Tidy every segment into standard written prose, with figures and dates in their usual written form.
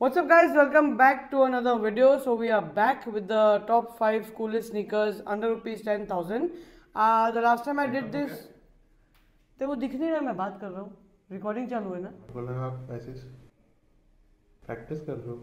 What's up guys, welcome back to another video. So we are back with the top 5 coolest sneakers under rupees 10,000. The last time I did this, तो वो दिख नहीं रहा, मैं बात कर रहा हूँ, रिकॉर्डिंग चालू है ना, बोला आप ऐसे प्रैक्टिस कर रहे हो.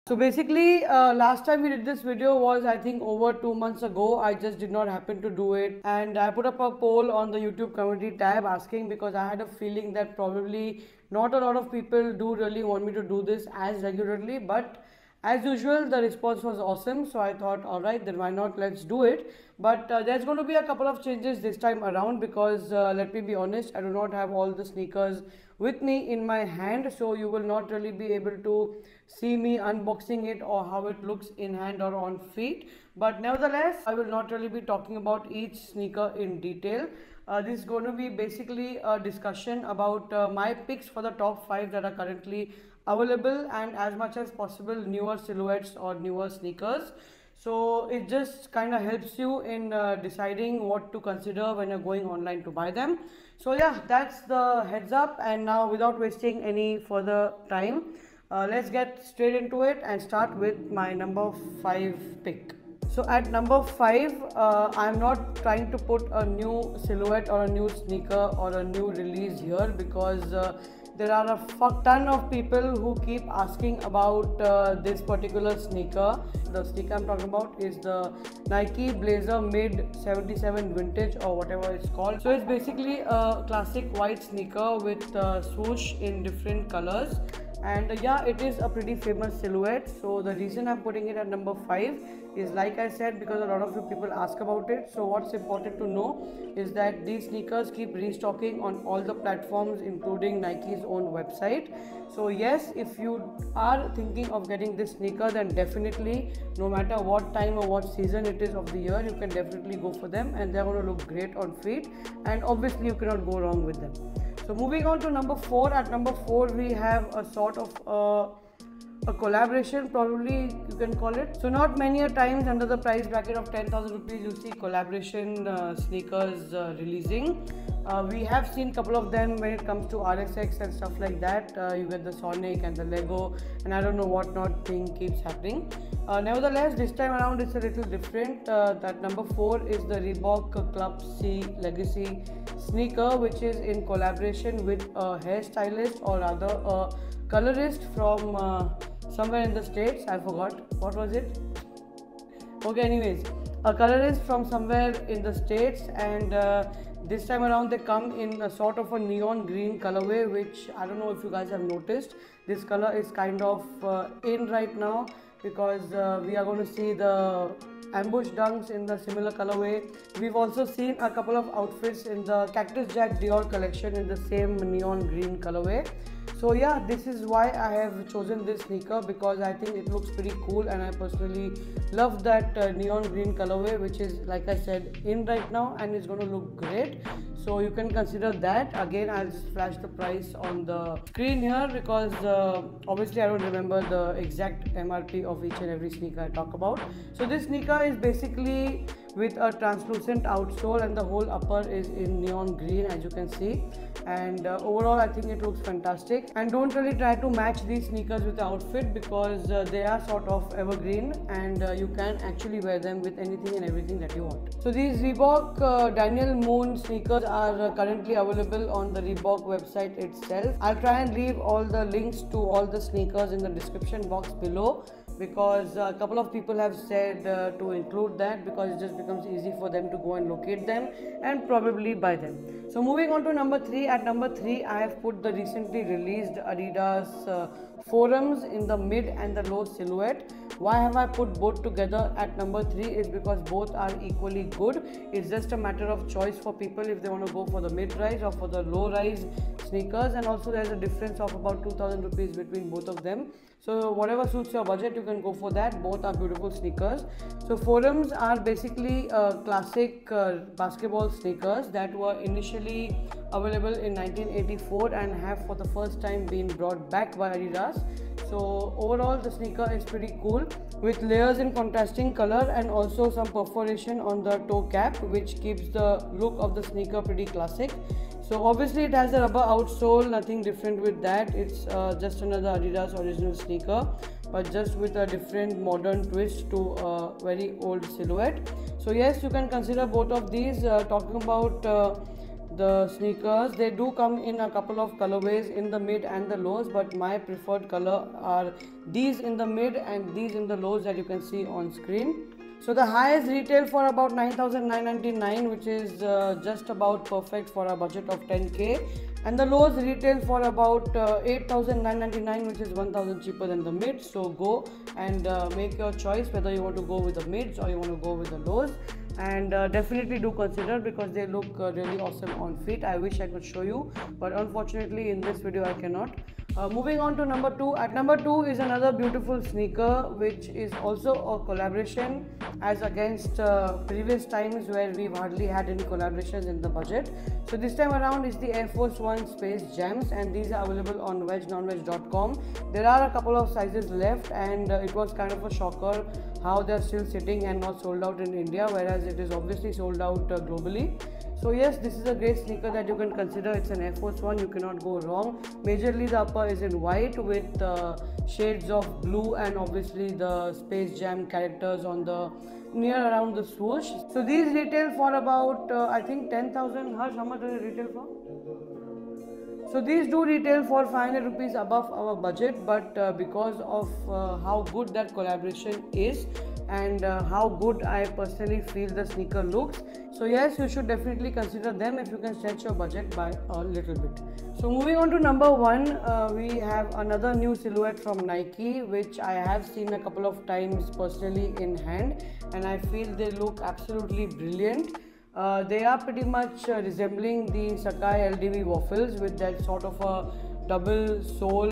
So basically, last time we did this video was I think over 2 months ago. I just did not happen to do it, and I put up a poll on the YouTube community tab asking because I had a feeling that probably not a lot of people do really want me to do this as regularly, but as usual the response was awesome, so I thought alright, then why not, let's do it. But there's going to be a couple of changes this time around because let me be honest, I do not have all the sneakers with me in my hand, so you will not really be able to see me unboxing it or how it looks in hand or on feet. But nevertheless, I will not really be talking about each sneaker in detail. This is going to be basically a discussion about my picks for the top 5 that are currently available, and as much as possible newer silhouettes or newer sneakers. So it just kind of helps you in deciding what to consider when you're going online to buy them. So yeah, that's the heads up, and now without wasting any further time, let's get straight into it and start with my number 5 pick. So at number 5, I'm not trying to put a new silhouette or a new sneaker or a new release here because there are a fuck ton of people who keep asking about this particular sneaker. The sneaker I'm talking about is the Nike Blazer Mid 77 Vintage or whatever it's called. So it's basically a classic white sneaker with swoosh in different colors. And yeah, it is a pretty famous silhouette. So the reason I'm putting it at number 5 is, like I said, because a lot of you people ask about it. So what's important to know is that these sneakers keep restocking on all the platforms, including Nike's own website. So yes, if you are thinking of getting this sneaker, then definitely, no matter what time or what season it is of the year, you can definitely go for them, and they're going to look great on feet, and obviously you cannot go wrong with them. So moving on to number 4. At number 4 we have a sort of a collaboration, probably you can call it. So not many a times under the price bracket of 10,000 rupees you see collaboration sneakers releasing. We have seen a couple of them when it comes to RSX and stuff like that. You get the Sonic and the Lego and I don't know what not thing keeps happening. Nevertheless, this time around it's a little different. That number 4 is the Reebok Club C Legacy sneaker, which is in collaboration with a hairstylist, or rather a colorist from somewhere in the States. I forgot, what was it? Okay, anyways, a colorist from somewhere in the States, and this time around they come in a sort of a neon green colorway, which I don't know if you guys have noticed. This color is kind of in right now because we are going to see the ambush dunks in the similar colorway. We've also seen a couple of outfits in the Cactus Jack Dior collection in the same neon green colorway. So yeah, this is why I have chosen this sneaker, because I think it looks pretty cool, and I personally love that neon green colorway, which is, like I said, in right now, and it's going to look great. So you can consider that. Again, I'll just flash the price on the screen here because obviously I don't remember the exact MRP of each and every sneaker I talk about. So this sneaker is basically with a translucent outsole, and the whole upper is in neon green, as you can see. And overall I think it looks fantastic. And don't really try to match these sneakers with the outfit because they are sort of evergreen, and you can actually wear them with anything and everything that you want. So these Reebok Daniel Moon sneakers are currently available on the Reebok website itself. I'll try and leave all the links to all the sneakers in the description box below, because a couple of people have said to include that because it just becomes easy for them to go and locate them and probably buy them. So moving on to number 3. At number 3 I have put the recently released Adidas Forums in the mid and the low silhouette. Why have I put both together at number 3 is because both are equally good. It's just a matter of choice for people if they want to go for the mid-rise or for the low-rise sneakers, and also there's a difference of about 2,000 rupees between both of them. So whatever suits your budget, you can go for that. Both are beautiful sneakers. So Forums are basically classic basketball sneakers that were initially available in 1984 and have for the first time been brought back by Adidas. So overall the sneaker is pretty cool with layers in contrasting color and also some perforation on the toe cap, which keeps the look of the sneaker pretty classic. So obviously it has a rubber outsole, nothing different with that. It's just another Adidas original sneaker, but just with a different modern twist to a very old silhouette. So yes, you can consider both of these. Talking about the sneakers, they do come in a couple of colorways in the mid and the lows, but my preferred color are these in the mid and these in the lows that you can see on screen. So the highest retail for about 9,999, which is just about perfect for a budget of 10k, and the lows retail for about 8,999, which is 1,000 cheaper than the mids. So go and make your choice whether you want to go with the mids or you want to go with the lows. And definitely do consider, because they look really awesome on feet. I wish I could show you, but unfortunately in this video I cannot. Moving on to number 2. At number 2 is another beautiful sneaker, which is also a collaboration, as against previous times where we've hardly had any collaborations in the budget. So this time around is the Air Force 1 Space Gems, and these are available on veggnonveg.com. There are a couple of sizes left, and it was kind of a shocker how they're still sitting and not sold out in India, whereas it is obviously sold out globally. So yes, this is a great sneaker that you can consider. It's an Air Force 1, you cannot go wrong. Majorly the upper is in white with shades of blue, and obviously the Space Jam characters on the near around the swoosh. So these retail for about I think 10,000. Harsh, how much does it retail for? So these do retail for 500 rupees above our budget, but because of how good that collaboration is and how good I personally feel the sneaker looks, so yes, you should definitely consider them if you can stretch your budget by a little bit. So moving on to number 1, we have another new silhouette from Nike, which I have seen a couple of times personally in hand, and I feel they look absolutely brilliant. They are pretty much resembling the Sacai LDV waffles with that sort of a double sole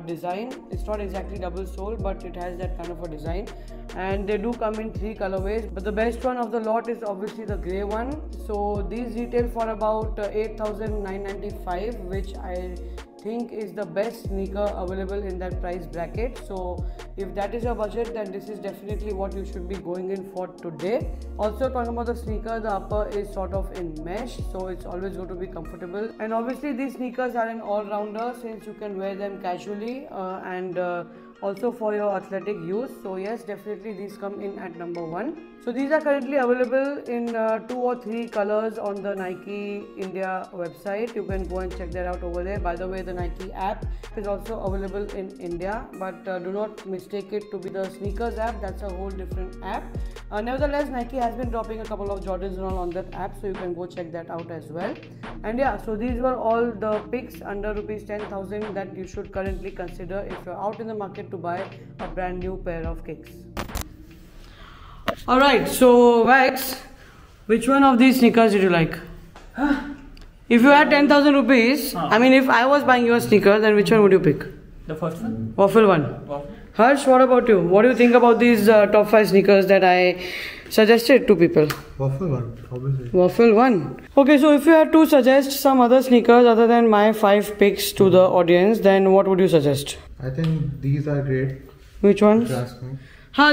design. It's not exactly double sole, but it has that kind of a design, and they do come in 3 colorways, but the best one of the lot is obviously the grey one. So these retail for about 8,995, which I think is the best sneaker available in that price bracket. So if that is your budget, then this is definitely what you should be going in for today. Also, talking about the sneaker, the upper is sort of in mesh, so it's always going to be comfortable, and obviously these sneakers are an all-rounder since you can wear them casually and also for your athletic use. So yes, definitely these come in at number 1. So these are currently available in 2 or 3 colors on the Nike India website. You can go and check that out over there. By the way, the Nike app is also available in India, but do not mistake it to be the sneakers app. That's a whole different app. Nevertheless, Nike has been dropping a couple of Jordans and all on that app, so you can go check that out as well. And yeah, so these were all the picks under rupees 10,000 that you should currently consider if you're out in the market to buy a brand new pair of kicks. Alright, so Vax, which one of these sneakers did you like? If you had 10,000 rupees, I mean if I was buying your sneaker, then which one would you pick? The first one. Waffle one. Waffle. Harsh, what about you? What do you think about these top 5 sneakers that I suggested to people? Waffle 1, obviously. Waffle 1. Okay, so if you had to suggest some other sneakers other than my 5 picks to the audience, then what would you suggest? I think these are great. Which ones? If you ask me.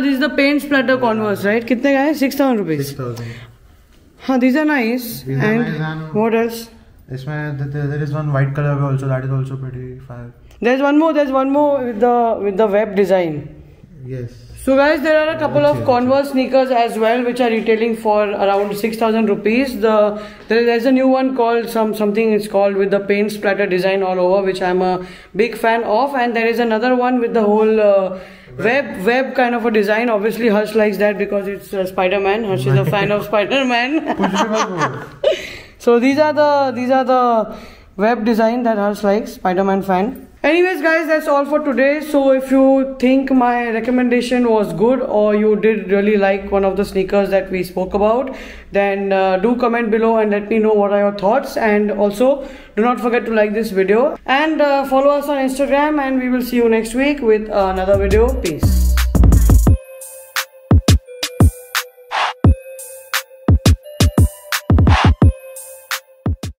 This is the paint splatter Converse, right? Kitne ka hai? 6,000 rupees. 6,000. These are nice. These are nice, and what else? There is one white color also, that is also pretty fine. There's one more with the web design. Yes. So guys, there are a couple of Converse sneakers as well, which are retailing for around 6,000 rupees. There's a new one called something it's called with the paint splatter design all over, which I'm a big fan of, and there is another one with the whole web kind of a design. Obviously Harsh likes that because it's Spider-Man. Harsh is a fan of Spider-Man. So these are the web design that Harsh likes, Spider-Man fan. Anyways guys, that's all for today. So if you think my recommendation was good or you did really like one of the sneakers that we spoke about, then do comment below and let me know what are your thoughts. And also do not forget to like this video and follow us on Instagram, and we will see you next week with another video. Peace.